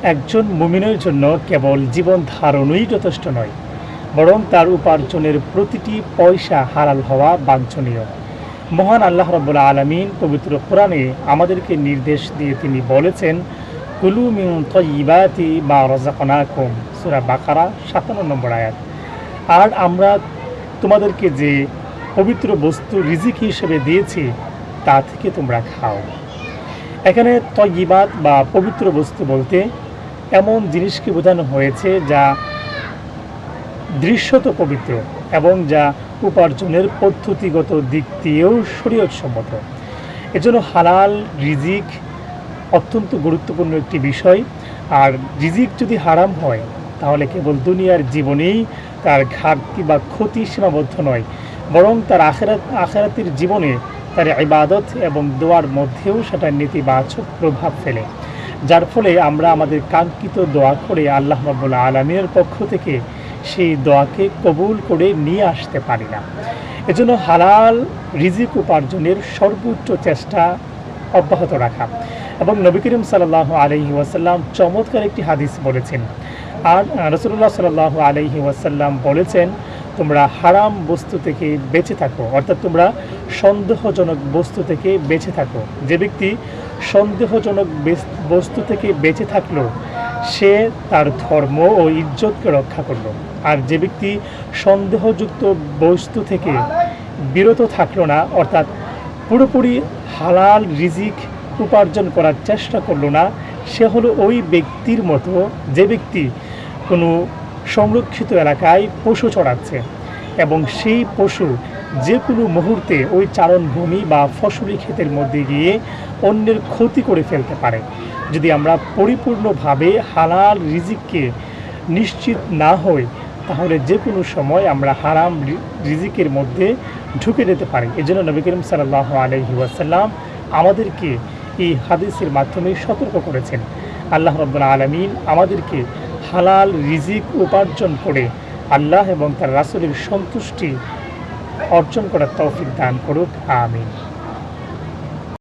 একজন মুমিনের জন্য কেবল জীবন ধারণই যথেষ্ট নয়, বরং তার উপার্জনের প্রতিটি পয়সা হালাল হওয়া বাঞ্ছনীয়। মহান আল্লাহ রাব্বুল আলামিন পবিত্র কোরআনে আমাদেরকে নির্দেশ দিয়ে তিনি বলেছেন, কুলু মিন তাইয়্যিবাতি মা রাযাকনাকুম, সূরা বাকারা ৫৭ নম্বর আয়াত। আর আমরা তোমাদেরকে যে পবিত্র বস্তু রিজিক হিসেবে দিয়েছি তা থেকে তোমরা খাও। এখানে তয়্যিবাত বা পবিত্র বস্তু বলতে এমন জিনিসকে বোঝানো হয়েছে যা দৃশ্যত পবিত্র এবং যা উপার্জনের পদ্ধতিগত দিক দিয়েও শরীয়তসম্মত। এজন্য হালাল রিজিক অত্যন্ত গুরুত্বপূর্ণ একটি বিষয়। আর রিজিক যদি হারাম হয় তাহলে কেবল দুনিয়ার জীবনেই তার ঘাটতি বা ক্ষতি সীমাবদ্ধ নয়, বরং তার আখিরাতের জীবনে তার ইবাদত এবং দোয়ার মধ্যেও সেটা নেতিবাচক প্রভাব ফেলে, যার ফলে আমরা আমাদের কাঙ্ক্ষিত দোয়া করে আল্লাহ রাব্বুল আলামিনের পক্ষ থেকে সেই দোয়াকে কবুল করে নিয়ে আসতে পারি না। এজন্য হালাল রিজিক উপার্জনের সর্বোচ্চ চেষ্টা অব্যাহত রাখা। এবং নবী করিম সাল্লাল্লাহু আলাইহি ওয়াসাল্লাম চমৎকার একটি হাদিস বলেছেন। আর রাসূলুল্লাহ সাল্লাল্লাহু আলাইহি ওয়াসাল্লাম বলেছেন, তোমরা হারাম বস্তু থেকে বেঁচে থাকো, অর্থাৎ তোমরা সন্দেহজনক বস্তু থেকে বেঁচে থাকো। যে ব্যক্তি সন্দেহজনক বস্তু থেকে বেঁচে থাকলো সে তার ধর্ম ও ইজ্জতকে রক্ষা করলো। আর যে ব্যক্তি সন্দেহযুক্ত বস্তু থেকে বিরত থাকলো না, অর্থাৎ পুরোপুরি হালাল রিজিক উপার্জন করার চেষ্টা করলো না, সে হলো ওই ব্যক্তির মতো যে ব্যক্তি কোনো সংরক্ষিত এলাকায় পশু চড়াচ্ছে এবং সেই পশু যে কোনো মুহূর্তে ওই চারণভূমি বা ফসলি ক্ষেতের মধ্যে গিয়ে অন্যের ক্ষতি করে ফেলতে পারে। যদি আমরা পরিপূর্ণভাবে হালাল রিজিককে নিশ্চিত না হই তাহলে যে কোনো সময় আমরা হারাম রিজিকের মধ্যে ঢুকে যেতে পারি। এজন্য নবী করিম সাল্লাল্লাহু আলাইহি ওয়াসাল্লাম আমাদেরকে এই হাদিসের মাধ্যমে সতর্ক করেছেন। আল্লাহ রাব্বুল আলামিন আমাদেরকে হালাল রিজিক উপার্জন করে আল্লাহ এবং তার রাসূলের সন্তুষ্টি অর্জন করার তৌফিক দান করুক। আমিন।